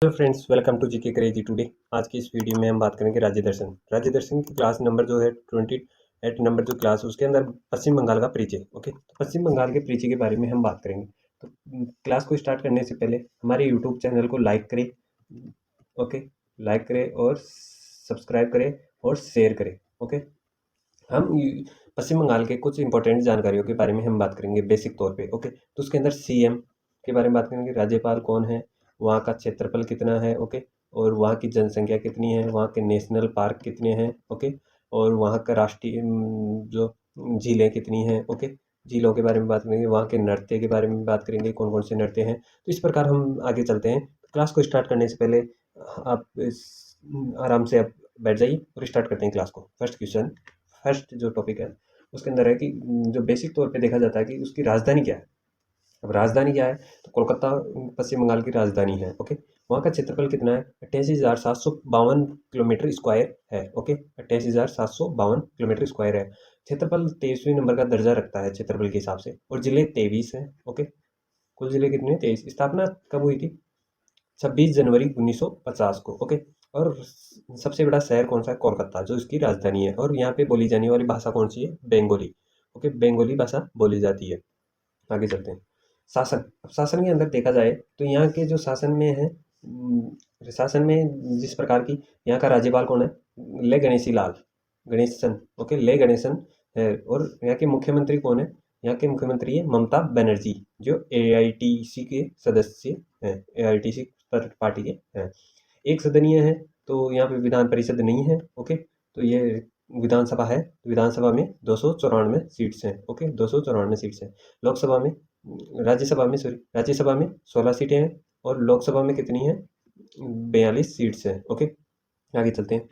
Hello friends, welcome to GK crazy today. आज की इस वीडियो में हम बात करेंगे राज्य दर्शन की क्लास नंबर जो है 28 नंबर जो क्लास है उसके अंदर पश्चिम बंगाल का परिचय। ओके, तो पश्चिम बंगाल के परिचय के बारे में हम बात करेंगे। तो क्लास को स्टार्ट करने से पहले हमारे यूट्यूब चैनल को लाइक करें। ओके, लाइक करें और सब्सक्राइब करें और शेयर करें। ओके, हम पश्चिम बंगाल के कुछ इंपॉर्टेंट जानकारियों के बारे में हम बात करेंगे बेसिक तौर पे। ओके, तो उसके अंदर सीएम के बारे में बात करेंगे, राज्यपाल कौन है, वहाँ का क्षेत्रफल कितना है। ओके, और वहाँ की जनसंख्या कितनी है, वहाँ के नेशनल पार्क कितने हैं। ओके, और वहाँ का राष्ट्रीय जो झीलें कितनी हैं। ओके, झीलों के बारे में बात करेंगे, वहाँ के नृत्य के बारे में बात करेंगे, कौन कौन से नृत्य हैं। तो इस प्रकार हम आगे चलते हैं। क्लास को स्टार्ट करने से पहले आप आराम से आप बैठ जाइए और स्टार्ट करते हैं क्लास को। फर्स्ट जो टॉपिक है उसके अंदर है कि जो बेसिक तौर पे देखा जाता है कि उसकी राजधानी क्या है। अब राजधानी क्या है, तो कोलकाता पश्चिम बंगाल की राजधानी है। ओके, वहाँ का क्षेत्रफल कितना है, 88,752 किलोमीटर स्क्वायर है। ओके, 88,752 किलोमीटर स्क्वायर है। क्षेत्रफल 23वें नंबर का दर्जा रखता है क्षेत्रफल के हिसाब से, और जिले 23 हैं। ओके, कुल जिले कितने हैं, 23। स्थापना कब हुई थी, 26 जनवरी 1950 को। ओके, और सबसे बड़ा शहर कौन सा है, कोलकाता, जो इसकी राजधानी है। और यहाँ पे बोली जाने वाली भाषा कौन सी है, बंगाली। ओके, बंगाली भाषा बोली जाती है। आगे चलते हैं। शासन, अब शासन के अंदर देखा जाए तो यहाँ के जो शासन में है, शासन में जिस प्रकार की, यहाँ का राज्यपाल कौन है, ले गणेशी लाल गणेशन। ओके, ले गणेशन है। और यहाँ के मुख्यमंत्री कौन है, यहाँ के मुख्यमंत्री है ममता बनर्जी, जो एआईटीसी के सदस्य हैं, एआईटीसी पार्टी के हैं। एक सदनीय है, तो यहाँ पे विधान परिषद नहीं है। ओके, तो ये विधानसभा है। विधानसभा में 294 सीट्स हैं। ओके, 294 सीट्स हैं। लोकसभा में, राज्यसभा में 16 सीटें हैं, और लोकसभा में कितनी है, 42 सीट्स हैं। ओके, आगे चलते हैं।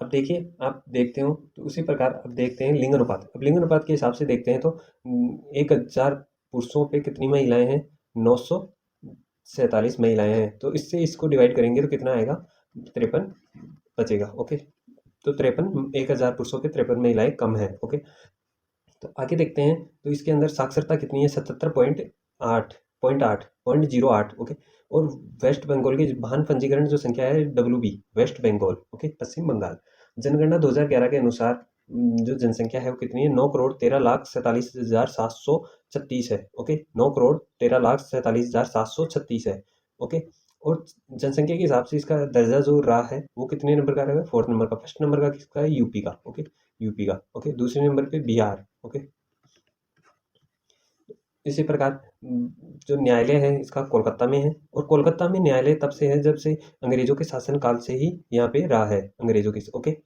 अब देखिए, आप देखते हो तो उसी प्रकार अब देखते हैं लिंग अनुपात। अब लिंग अनुपात के हिसाब से देखते हैं तो 1000 पुरुषों पे कितनी महिलाएं हैं, 947 महिलाएं हैं। तो इससे इसको डिवाइड करेंगे तो कितना आएगा, 53 बचेगा। ओके, तो 53, 1000 पुरुषों पे 53 महिलाएं कम है। ओके, तो आगे देखते हैं तो इसके अंदर साक्षरता कितनी है, 77.08। ओके, और वेस्ट बंगाल की वाहन पंजीकरण जो संख्या है, WB, वेस्ट बंगाल। ओके, पश्चिम बंगाल। जनगणना 2011 के अनुसार जो जनसंख्या है वो कितनी है, 9,43,47,736 है। ओके, 9,43,47,736 है। ओके, और जनसंख्या के हिसाब से इसका दर्जा जो रहा है वो कितने नंबर का रहेगा, 4th नंबर का। फर्स्ट नंबर का किसका है, यूपी का। ओके, यूपी का। ओके, दूसरे नंबर पे बिहार। ओके, इसी प्रकार जो न्यायालय है इसका कोलकाता में है, और कोलकाता में न्यायालय तब से है जब से अंग्रेजों के शासन काल से ही यहाँ पे रहा है, अंग्रेजों की। ओके,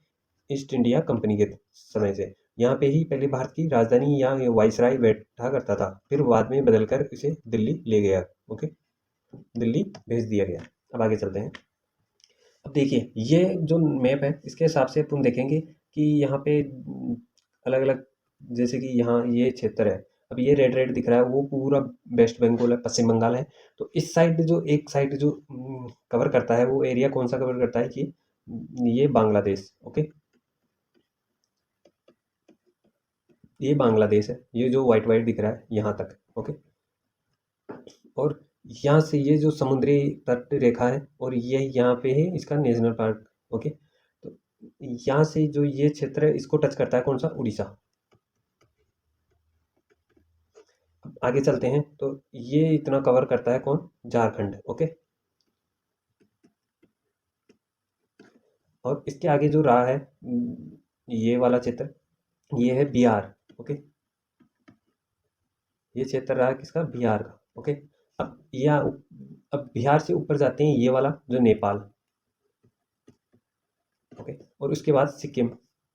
ईस्ट इंडिया कंपनी के समय से यहाँ पे ही पहले भारत की राजधानी या वाइसराय बैठा करता था, फिर बाद में बदलकर इसे दिल्ली ले गया। ओके, दिल्ली भेज दिया गया। अब आगे चलते हैं। अब देखिए, ये जो मैप है इसके हिसाब से अपन देखेंगे कि यहाँ पे अलग अलग, जैसे कि यहाँ ये क्षेत्र है, अब ये रेड रेड दिख रहा है वो पूरा वेस्ट बंगाल है, पश्चिम बंगाल है। तो इस साइड जो एक साइड जो कवर करता है वो एरिया कौन सा कवर करता है कि ये बांग्लादेश। ओके, ये बांग्लादेश है, ये जो व्हाइट व्हाइट दिख रहा है यहाँ तक। ओके, और यहाँ से ये जो समुद्री तट रेखा है, और ये यहाँ पे है इसका नेशनल पार्क। ओके, तो यहाँ से जो ये क्षेत्र है इसको टच करता है कौन सा, उड़ीसा। अब आगे चलते हैं तो ये इतना कवर करता है कौन, झारखंड। ओके, और इसके आगे जो रहा है ये वाला क्षेत्र, ये है बिहार। ओके, ये क्षेत्र रहा किसका, बिहार का। ओके, अब यहाँ अब बिहार से ऊपर जाते हैं, ये वाला जो नेपाल। ओके, और उसके बाद सिक्किम,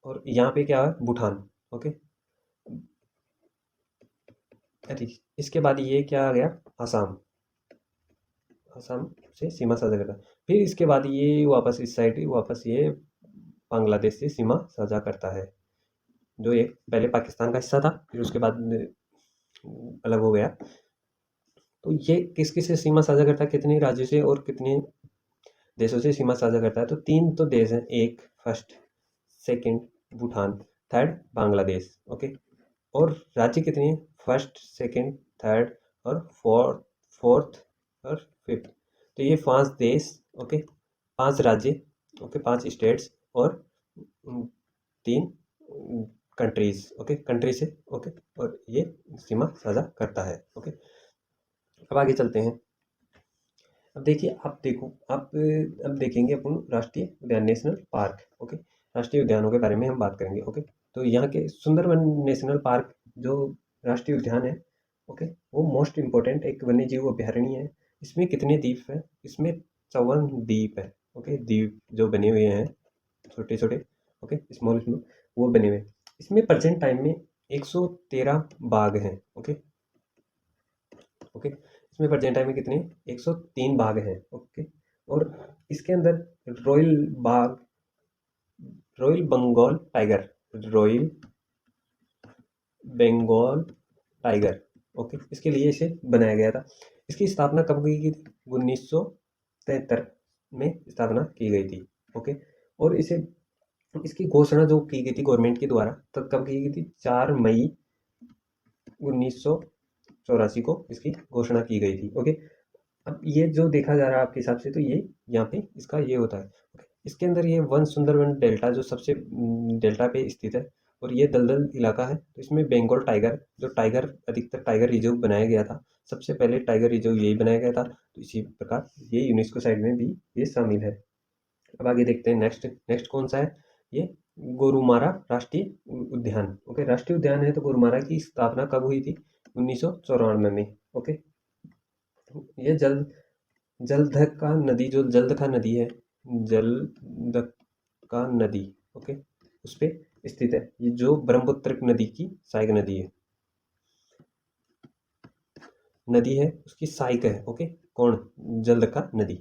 और यहाँ पे क्या है, भूटान। ओके, अरे इसके बाद ये क्या आ गया, आसाम। आसाम से सीमा साझा करता है। फिर इसके बाद ये वापस इस साइड ही वापस ये बांग्लादेश से सीमा साझा करता है, जो एक पहले पाकिस्तान का हिस्सा था, फिर उसके बाद अलग हो गया। तो ये किस किस से सीमा साझा करता है, कितने राज्यों से और कितने देशों से सीमा साझा करता है, तो 3 तो देश हैं, एक first, second Bhutan, third Bangladesh. Okay, और राज्य कितने हैं, फर्स्ट, सेकंड, थर्ड और फोर्थ और फिफ्थ। तो ये 5 देश, ओके, 5 राज्य, ओके, 5 स्टेट्स और 3 कंट्रीज, ओके, कंट्री से, ओके, और ये सीमा साझा करता है, ओके। अब आगे चलते हैं। अब देखिए, आप देखो, आप अब देखेंगे अपन राष्ट्रीय उद्यान, नेशनल पार्क, ओके। राष्ट्रीय उद्यानों के बारे में हम बात करेंगे, ओके। तो यहाँ के सुंदरवन नेशनल पार्क जो राष्ट्रीय उद्यान है, ओके, वो मोस्ट इम्पोर्टेंट एक वन्य जीव अभयारण्य है। इसमें कितने द्वीप हैं? इसमें 54 द्वीप है, ओके, द्वीप जो बने हुए हैं छोटे छोटे, ओके, स्मॉल स्मॉल, वो बने हुए। इसमें प्रेजेंट टाइम में 113 बाघ हैं, ओके, ओके। इसमें प्रेजेंट टाइम में कितने? 103 बाघ हैं, ओके। और इसके अंदर रॉयल बाघ, royal Bengal tiger, royal Bengal tiger, okay, इसके लिए इसे बनाया गया था। इसकी स्थापना कब की थी? 1973 में स्थापना की गई थी, ओके। और इसे, इसकी घोषणा जो की गई थी गवर्नमेंट के द्वारा, तब कब की गई थी? 4 मई 1984 को इसकी घोषणा की गई थी, ओके। अब ये जो देखा जा रहा है आपके हिसाब से, तो ये यहाँ पे इसका ये होता है, ओके। इसके अंदर ये वन सुंदरवन डेल्टा जो सबसे डेल्टा पे स्थित है, और ये दलदल इलाका है। तो इसमें बंगाल टाइगर, जो टाइगर अधिकतर टाइगर रिजर्व बनाया गया था, सबसे पहले टाइगर रिजर्व यही बनाया गया था। तो इसी प्रकार ये यूनेस्को साइट में भी ये शामिल है। अब आगे देखते हैं, नेक्स्ट नेक्स्ट कौन सा है? ये गोरुमारा राष्ट्रीय उद्यान, ओके। राष्ट्रीय उद्यान है, तो गोरुमारा की स्थापना कब हुई थी? 1994 में, ओके। ये जलधका नदी, जो जलधका नदी है, जलधका नदी, ओके, उस पे स्थित है। ये जो ब्रह्मपुत्र नदी की सहायक नदी है, उसकी सहायक है, ओके। कौन? जलधका नदी।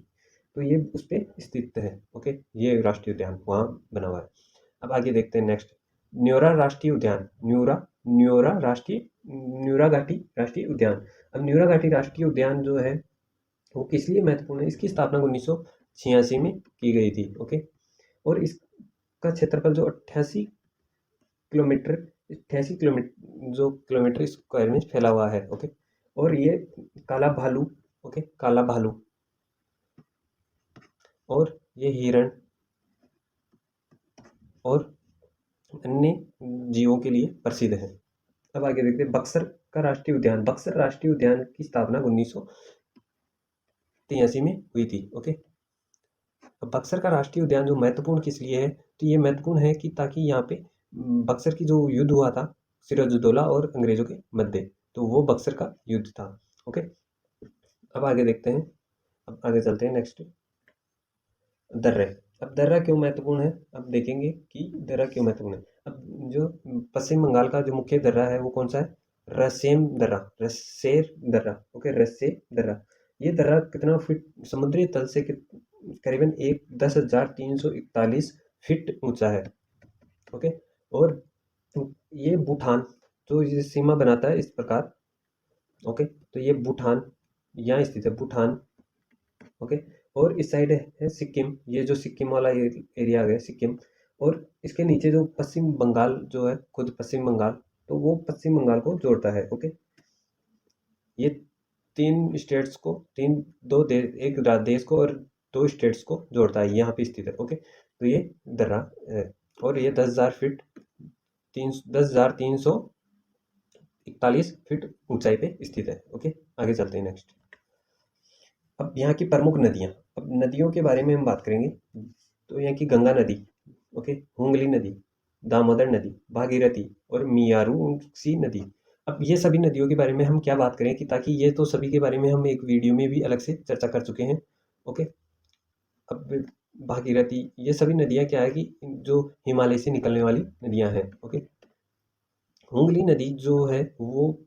तो ये उस पे स्थित है, ओके। ये राष्ट्रीय उद्यान वहाँ बना हुआ है। अब आगे देखते हैं, नेक्स्ट न्योरा राष्ट्रीय उद्यान, न्योरा, न्योरा राष्ट्रीय, न्योरा घाटी राष्ट्रीय उद्यान। अब न्योरा घाटी राष्ट्रीय उद्यान जो है, वो किस लिए महत्वपूर्ण है? इसकी स्थापना 1986 में की गई थी, ओके। और इसका क्षेत्रफल जो 88 किलोमीटर, 88 किलोमीटर, जो किलोमीटर स्क्वायर में फैला हुआ है, ओके। और ये काला भालू, ओके, काला भालू, और ये हिरण और अन्य जीवों के लिए प्रसिद्ध है। अब आगे देखते हैं, बक्सर का राष्ट्रीय उद्यान। बक्सर राष्ट्रीय उद्यान की स्थापना 1983 में हुई थी, ओके। अब बक्सर का राष्ट्रीय उद्यान जो महत्वपूर्ण किस लिए है? तो ये महत्वपूर्ण है कि ताकि यहाँ पे बक्सर की जो युद्ध हुआ था सिराजुद्दौला और अंग्रेजों के मध्य, तो वो बक्सर का युद्ध था, ओके। अब आगे देखते हैं, अब आगे चलते हैं, नेक्स्ट दर्रे। अब दर्रा क्यों महत्वपूर्ण है? अब देखेंगे कि दर्रा क्यों महत्वपूर्ण है। अब जो पश्चिम बंगाल का जो मुख्य दर्रा है, वो कौन सा है? रसेम दर्रा, रसेर दर्रा, ओके, रस्से दर्रा। ये दर्रा कितना फीट समुद्री तल से करीबन 10,341 फीट ऊंचा है, ओके। और ये भूटान, जो ये सीमा बनाता है इस प्रकार, ओके। तो ये भूटान यहाँ स्थित है, भूटान, ओके। और इस साइड है सिक्किम, ये जो सिक्किम वाला एरिया आ गया सिक्किम। और इसके नीचे जो पश्चिम बंगाल जो है, खुद पश्चिम बंगाल, तो वो पश्चिम बंगाल को जोड़ता है, ओके। ये 3 स्टेट्स को, एक देश को और 2 स्टेट्स को जोड़ता है, यहाँ पे स्थित है, ओके। तो ये दर्रा है, और ये 10,000 फीट, 10,341 फीट ऊंचाई पे स्थित है, ओके। आगे चलते हैं, नेक्स्ट। अब यहाँ की प्रमुख नदियाँ, अब नदियों के बारे में हम बात करेंगे। तो यहाँ की गंगा नदी, ओके, हुगली नदी, दामोदर नदी, भागीरथी और मियारू नदी। अब ये सभी नदियों के बारे में हम क्या बात करें, कि ताकि ये तो सभी के बारे में हम एक वीडियो में भी अलग से चर्चा कर चुके हैं, ओके। अब भागीरथी, ये सभी नदियाँ क्या है कि जो हिमालय से निकलने वाली नदियाँ हैं, ओके। हुगली नदी जो है वो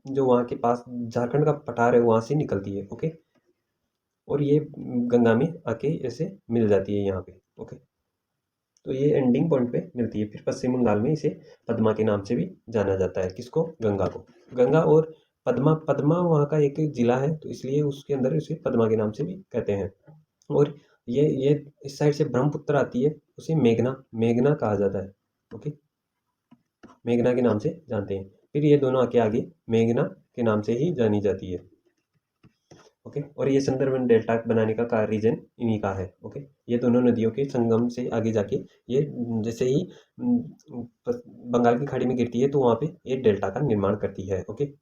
जो वहाँ के पास झारखंड का पठार है, वहाँ से निकलती है, ओके। और ये गंगा में आके ऐसे मिल जाती है यहाँ पे, ओके। तो ये एंडिंग पॉइंट पे मिलती है। फिर पश्चिम बंगाल में इसे पद्मा के नाम से भी जाना जाता है, किसको? गंगा को। गंगा और पद्मा, पद्मा वहाँ का एक जिला है, तो इसलिए उसके अंदर इसे पद्मा के नाम से भी कहते हैं। और ये इस साइड से ब्रह्मपुत्र आती है, उसे मेघना, मेघना कहा जाता है, ओके, मेघना के नाम से जानते हैं। फिर ये दोनों आके आगे मेघना के नाम से ही जानी जाती है। ओके। और ये सुंदरबन डेल्टा बनाने का रीजन इन्हीं का है। ओके, ये दोनों नदियों के संगम से आगे जाके ये जैसे ही बंगाल की खाड़ी में गिरती है तो वहाँ पे ये डेल्टा का निर्माण करती है। ओके,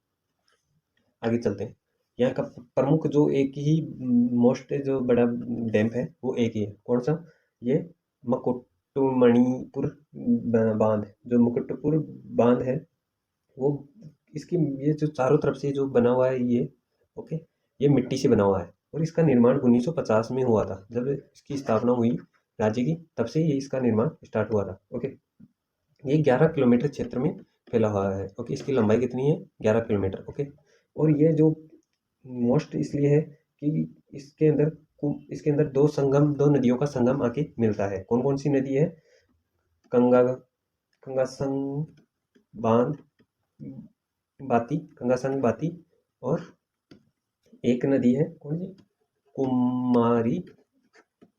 आगे चलते हैं। यहाँ का प्रमुख जो एक ही मोस्ट जो बड़ा डैम है वो एक ही है। कौन सा? ये मुकुटमणिपुर बांध। जो मुकुटपुर बांध है वो, इसकी ये जो चारों तरफ से जो बना हुआ है ये, ओके, ये मिट्टी से बना हुआ है और इसका निर्माण 1950 में हुआ था। जब इसकी स्थापना हुई राज्य की, तब से ये इसका निर्माण स्टार्ट हुआ था। ओके, ये 11 किलोमीटर क्षेत्र में फैला हुआ है। ओके, इसकी लंबाई कितनी है? 11 किलोमीटर। ओके, और ये जो मोस्ट इसलिए है कि इसके अंदर दो नदियों का संगम आके मिलता है। कौन कौन सी नदी है? गंगा, गंगासंग बांध, गंगासंग बाती, और एक नदी है कौन सी? कुमारी।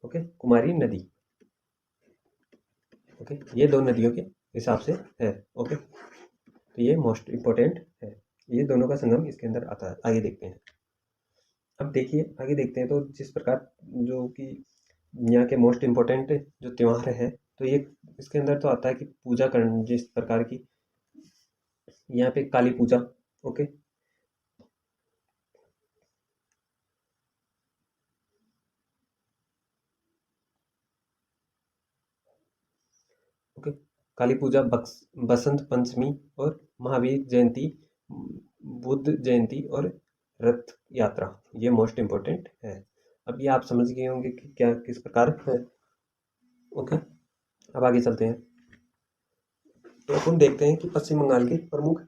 ओके, कुमारी नदी। ओके, ये दो नदियों के हिसाब से है। ओके, तो ये मोस्ट इम्पोर्टेंट है। ये दोनों का संगम इसके अंदर आता है। आगे देखते हैं। अब देखिए, आगे देखते हैं तो जिस प्रकार जो कि यहाँ के मोस्ट इम्पोर्टेंट जो त्यौहार है, तो ये इसके अंदर तो आता है कि पूजा करना, जिस प्रकार की यहाँ पे काली पूजा। ओके, ओके, काली पूजा, बसंत पंचमी और महावीर जयंती, बुद्ध जयंती और रथ यात्रा, ये मोस्ट इम्पोर्टेंट है। अब ये आप समझ गए होंगे कि क्या किस प्रकार है। ओके, अब आगे चलते हैं। तो अपन देखते हैं कि पश्चिम बंगाल के प्रमुख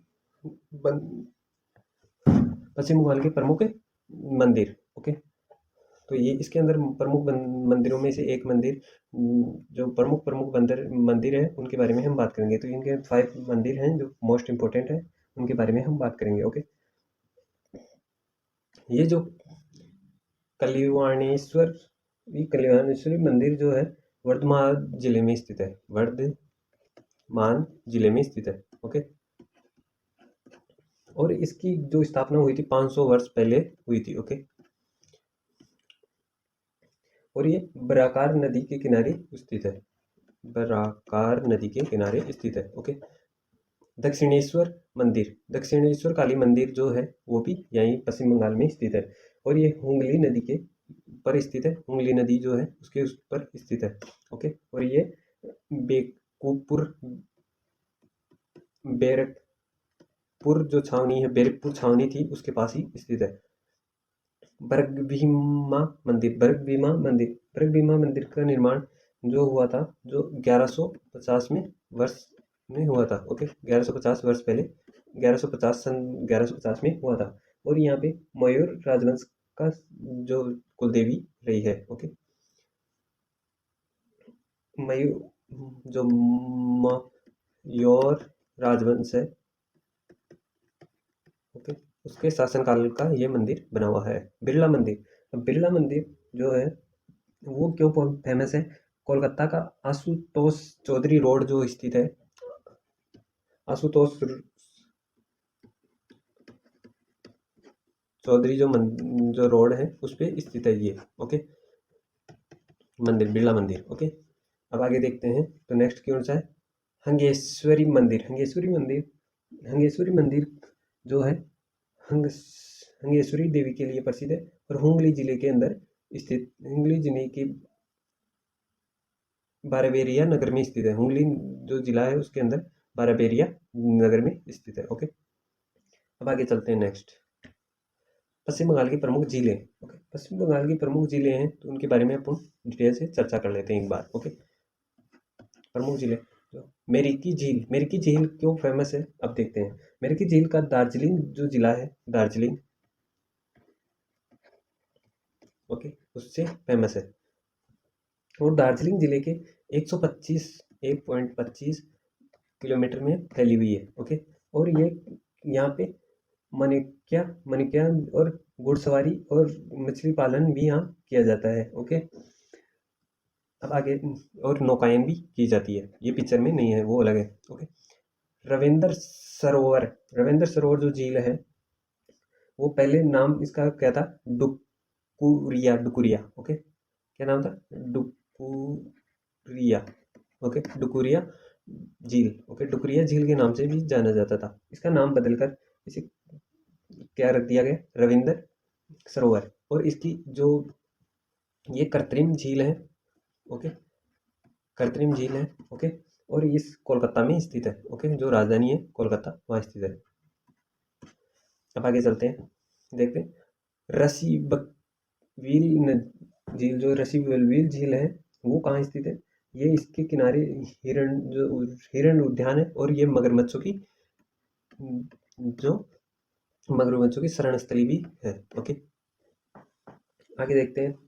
मंदिर। ओके, तो ये इसके अंदर प्रमुख मंदिरों में से एक मंदिर, जो प्रमुख प्रमुख मंदिर मंदिर है उनके बारे में हम बात करेंगे। तो इनके 5 मंदिर हैं जो मोस्ट इम्पोर्टेंट है, उनके बारे में हम बात करेंगे। ओके, ये जो कल्याणेश्वर कल्याणेश्वरी मंदिर जो है वर्धमान जिले में स्थित है। वर्धमान जिले में स्थित है। ओके, और इसकी जो स्थापना हुई थी 500 वर्ष पहले हुई थी। ओके, और ये बराकार नदी के किनारे स्थित है। बराकार नदी के किनारे स्थित है। ओके, दक्षिणेश्वर काली मंदिर जो है वो भी यहीं पश्चिम बंगाल में स्थित है। और ये हुगली नदी के पर स्थित है। हुगली नदी जो है उसके उस पर स्थित है। ओके, और ये बेकुपुर बैरकपुर जो छावनी है, बैरकपुर छावनी थी, उसके पास ही स्थित है। बरगभीमा मंदिर का निर्माण जो हुआ था, जो 1150 में वर्ष में हुआ था। ओके, 1150 वर्ष पहले, 1150 में हुआ था। और यहाँ पे मयूर राजवंश का जो कुलदेवी रही है। ओके, मयूर जो मयूर राजवंश है, ओके, उसके शासनकाल का ये मंदिर बना हुआ है। बिरला मंदिर। अब बिरला मंदिर जो है वो क्यों फेमस है? कोलकाता का आशुतोष चौधरी रोड जो स्थित है, आशुतोष चौधरी जो रोड है उस पे स्थित है ये। ओके, मंदिर, बिरला मंदिर। ओके, अब आगे देखते हैं तो नेक्स्ट कौन सा है? हंगेश्वरी मंदिर जो है हंगेश्वरी देवी के लिए प्रसिद्ध है और हुगली जिले के अंदर स्थित, हुगली जिले के बाराबेरिया नगर में स्थित है। हुगली जो जिला है उसके अंदर बाराबेरिया नगर में स्थित है। ओके, अब आगे चलते हैं नेक्स्ट। पश्चिम बंगाल की प्रमुख झीलें। ओके, पश्चिम बंगाल की प्रमुख झीलें हैं तो उनके बारे में अपन डिटेल से चर्चा कर लेते हैं एक बार। ओके, प्रमुख झीलें, तो मेरिकी झील क्यों फेमस है अब देखते हैं। मेरिकी झील का दार्जिलिंग जो जिला है, दार्जिलिंग, ओके, उससे फेमस है। और दार्जिलिंग जिले के 1.25 किलोमीटर में फैली हुई है। ओके, और ये यहाँ पे मनिक्या और घुड़सवारी और मछली पालन भी यहाँ किया जाता है। ओके, अब आगे, और नौकायन भी की जाती है, ये पिक्चर में नहीं है, वो अलग है। ओके, रविंद्र सरोवर जो झील है वो पहले नाम इसका क्या था, डुकुरिया। ओके, क्या नाम था, डुकुरिया। ओके, डुकुरिया झील। ओके, डुकुरिया झील के नाम से भी जाना जाता था। इसका नाम बदलकर इसे क्या रख दिया गया, रविंद्र सरोवर। और इसकी जो ये कृत्रिम झील है, ओके, कृत्रिम झील है, ओके, और इस कोलकाता में स्थित है। ओके, जो राजधानी है कोलकाता, वहाँ स्थित है। अब आगे चलते हैं, देखते हैं रसीबवील झील। जो रसीबवील झील है वो कहाँ स्थित है, ये इसके किनारे हिरण उद्यान है, और ये जो मगरमच्छों की शरण स्थली भी है। ओके, आगे देखते हैं।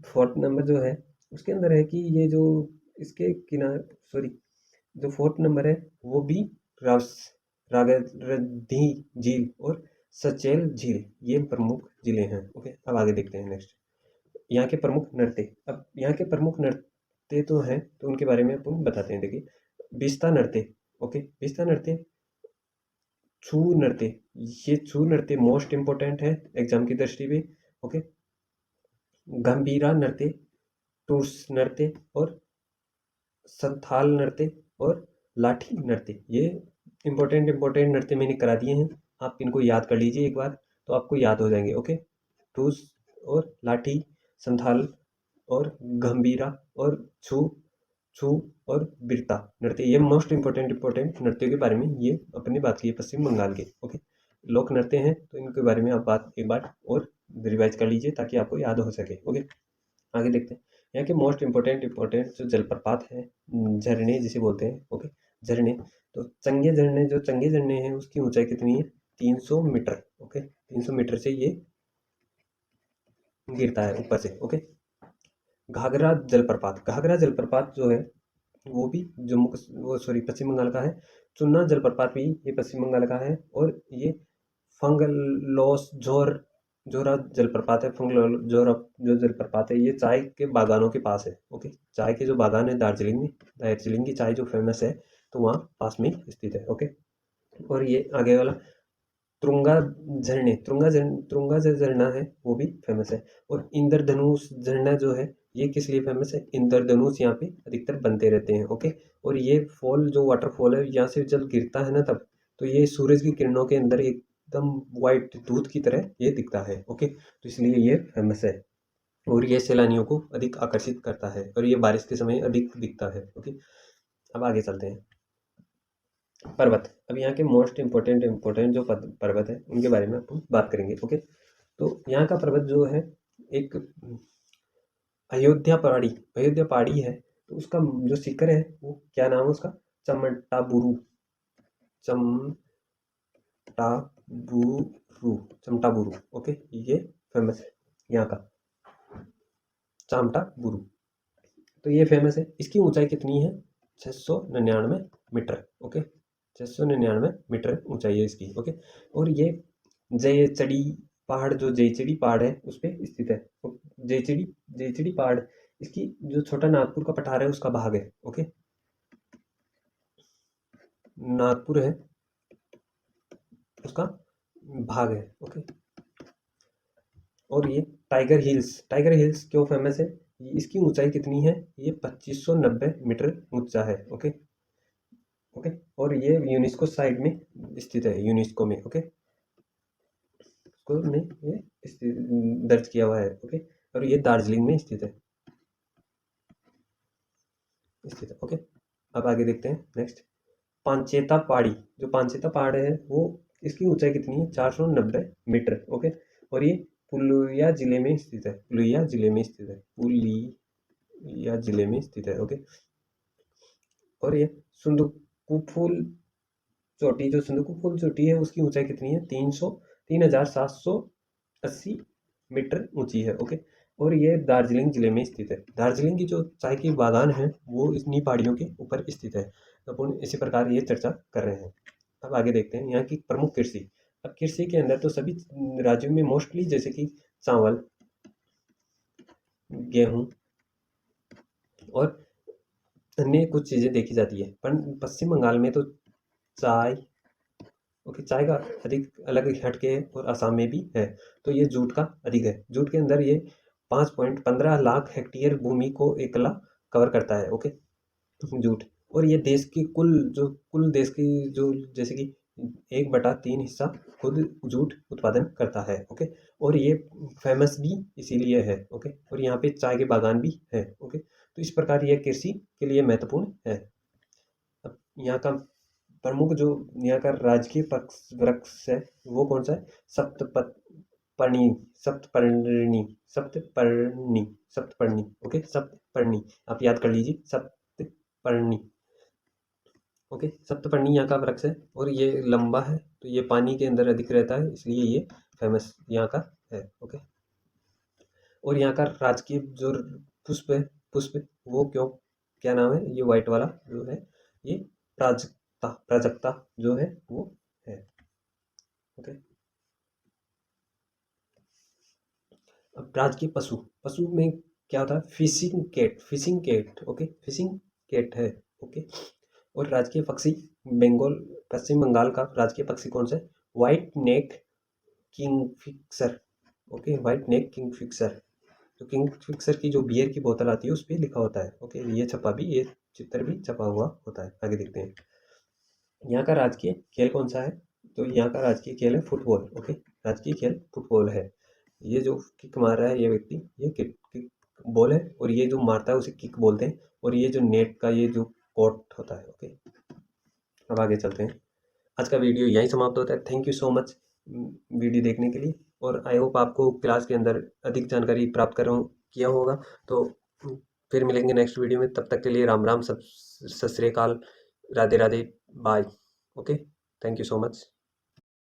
फोर्थ नंबर जो है उसके अंदर है कि ये जो इसके किनारे, सॉरी, जो फोर्थ नंबर है वो भी रास रागरधी झील और सचेल झील, ये प्रमुख जिले हैं। ओके, अब आगे देखते हैं नेक्स्ट, यहाँ के प्रमुख नृत्य। अब यहाँ के प्रमुख नृत्य तो हैं, तो उनके बारे में अपन बताते हैं। देखिए, बिस्ता नृत्य। ओके, बिस्ता नृत्य, छू नृत्य, ये छू नृत्य मोस्ट इंपॉर्टेंट है एग्जाम की दृष्टि पे। ओके, गंभीरा नृत्य, टूर्स नृत्य, और संथाल नृत्य, और लाठी नृत्य, ये इंपॉर्टेंट नृत्य मैंने करा दिए हैं। आप इनको याद कर लीजिए एक बार, तो आपको याद हो जाएंगे। ओके, टूस और लाठी, संथाल और गंभीरा, और छू छू और बिरता नृत्य, ये मोस्ट इंपॉर्टेंट नृत्यों के बारे में ये अपनी बात की है पश्चिम बंगाल के। ओके, लोक नृत्य हैं, तो इनके बारे में आप बात एक बार और रिवाइज कर लीजिए ताकि आपको याद हो सके। ओके, आगे देखते हैं। यहाँ के मोस्ट इंपॉर्टेंट जो जलप्रपात है, झरने जिसे बोलते हैं। ओके, झरने, तो चंगे झरने हैं उसकी ऊंचाई कितनी है, 300 मीटर। ओके, 300 मीटर से ये गिरता है ऊपर से। ओके, घाघरा जलप्रपात जो है वो भी वो सॉरी पश्चिम बंगाल का है। चुन्ना जलप्रपात भी ये पश्चिम बंगाल का है। और ये फंगलोस जोरा जलप्रपात है। जोरा जो जलप्रपात है ये चाय के बागानों के पास है। ओके, चाय के जो बागान है दार्जिलिंग की चाय जो फेमस है, तो वहाँ पास में स्थित है। ओके, और ये आगे वाला तुंगा जो झरना है वो भी फेमस है। और इंद्रधनुष झरना जो है ये किस लिए फेमस है, इंद्रधनुष यहाँ पे अधिकतर बनते रहते हैं। ओके, और ये फॉल जो वाटरफॉल है यहाँ से जल गिरता है ना तब, तो ये सूरज की किरणों के अंदर एकदम वाइट दूध की तरह ये दिखता है। ओके, तो इसलिए ये फेमस है, और ये सैलानियों को अधिक आकर्षित करता है, और ये बारिश के समय अधिक दिखता है। ओके, अब आगे चलते हैं। पर्वत, अब यहाँ के मोस्ट इम्पोर्टेंट जो पर्वत है उनके बारे में अपन बात करेंगे। ओके, तो यहाँ का पर्वत जो है एक अयोध्या पहाड़ी है, तो उसका जो शिखर है वो क्या नाम है उसका, चमटाबुरु। चमटाबुरु। ओके, ये फेमस है यहाँ का चमटाबुरु, तो ये फेमस है। इसकी ऊंचाई कितनी है, 699 मीटर। ओके, 699 मीटर ऊंचाई है इसकी। ओके, और ये जयचड़ी जयचड़ी पहाड़ है उस पर स्थित है। जयचड़ी जयचड़ी पहाड़, इसकी जो छोटा नागपुर का पठार है उसका भाग है। ओके, नागपुर है उसका भाग है। ओके, और ये टाइगर हिल्स क्यों फेमस है, इसकी ऊंचाई कितनी है, ये 2590 मीटर ऊंचा है। ओके, ओके, और ये यूनेस्को साइट में स्थित है, यूनेस्को में। ओके, को में ये दर्ज किया हुआ है। ओके, और ये दार्जिलिंग में स्थित है। ओके, अब आगे देखते हैं नेक्स्ट, पांचेता पहाड़ी। जो पांचेता पहाड़ है वो, इसकी ऊंचाई कितनी है, 490 मीटर। ओके, और ये पुरुलिया जिले में स्थित है। पुरुलिया जिले में स्थित है। ओके, और ये सुंदुकुफुल चोटी है उसकी ऊंचाई कितनी है, 3780 मीटर ऊंची है। ओके, और ये दार्जिलिंग जिले में स्थित है। दार्जिलिंग की जो चाय की बागान है वो इन्हीं पहाड़ियों के ऊपर स्थित है। अपन इसी प्रकार ये चर्चा कर रहे हैं। अब आगे देखते हैं यहाँ की प्रमुख कृषि। अब कृषि के अंदर तो सभी राज्यों में मोस्टली जैसे कि चावल, गेहूं और अन्य कुछ चीज़ें देखी जाती है, पर पश्चिम बंगाल में तो चाय, ओके, चाय का अधिक अलग हटके है और असम में भी है। तो ये जूट का अधिक है। जूट के अंदर ये 5.15 लाख हेक्टेयर भूमि को अकेला कवर करता है। Okay, jute. और ये कुल देश की जो जैसे कि 1/3 हिस्सा खुद जूट उत्पादन करता है। ओके, और ये फेमस भी इसीलिए है। ओके, और यहाँ पे चाय के बागान भी है। ओके, तो इस प्रकार यह कृषि के लिए महत्वपूर्ण है। अब यहाँ का प्रमुख जो यहाँ का राजकीय पक्ष वृक्ष है वो कौन सा है? सप्तपर्णी सप्तपर्णी सप्तपर्णी सप्तपर्णी। ओके, सप्तपर्णी आप याद कर लीजिए, सप्तपर्णी। ओके, सप्तपर्णी यहाँ का वृक्ष है और ये लंबा है, तो ये पानी के अंदर अधिक रहता है, इसलिए ये फेमस यहाँ का है। ओके, और यहाँ का राजकीय जो पुष्प है, पुष्प वो क्या नाम है? ये व्हाइट वाला जो है ये प्राजक्ता प्राजक्ता जो है वो है। ओके, अब राजकीय पशु पशु में क्या होता है? Fishing cat. Okay, fishing cat है। ओके, और राजकीय पक्षी बंगाल पश्चिम बंगाल का राजकीय पक्षी कौन सा है? व्हाइट नेक किंगफिशर। ओके, व्हाइट नेक किंगफिशर। तो किंगफिशर की जो बियर की बोतल आती है उस पर लिखा होता है। ओके, ये चित्र भी छपा हुआ होता है। आगे देखते हैं, यहाँ का राजकीय खेल कौन सा है? तो यहाँ का राजकीय खेल है फुटबॉल। ओके, राजकीय खेल फुटबॉल है। ये जो किक मार रहा है ये व्यक्ति, ये किक किक बॉल है, और ये जो मारता है उसे किक बोलते हैं। और ये जो नेट का ये जो कोर्ट होता है। ओके, अब आगे चलते हैं। आज का वीडियो यहीं समाप्त होता है। Thank you so much video देखने के लिए, और आई होप आपको क्लास के अंदर अधिक जानकारी प्राप्त किया होगा। तो फिर मिलेंगे नेक्स्ट वीडियो में। तब तक के लिए राम राम, सत श्री अकाल, Radhe Radhe, bye. Okay, thank you so much.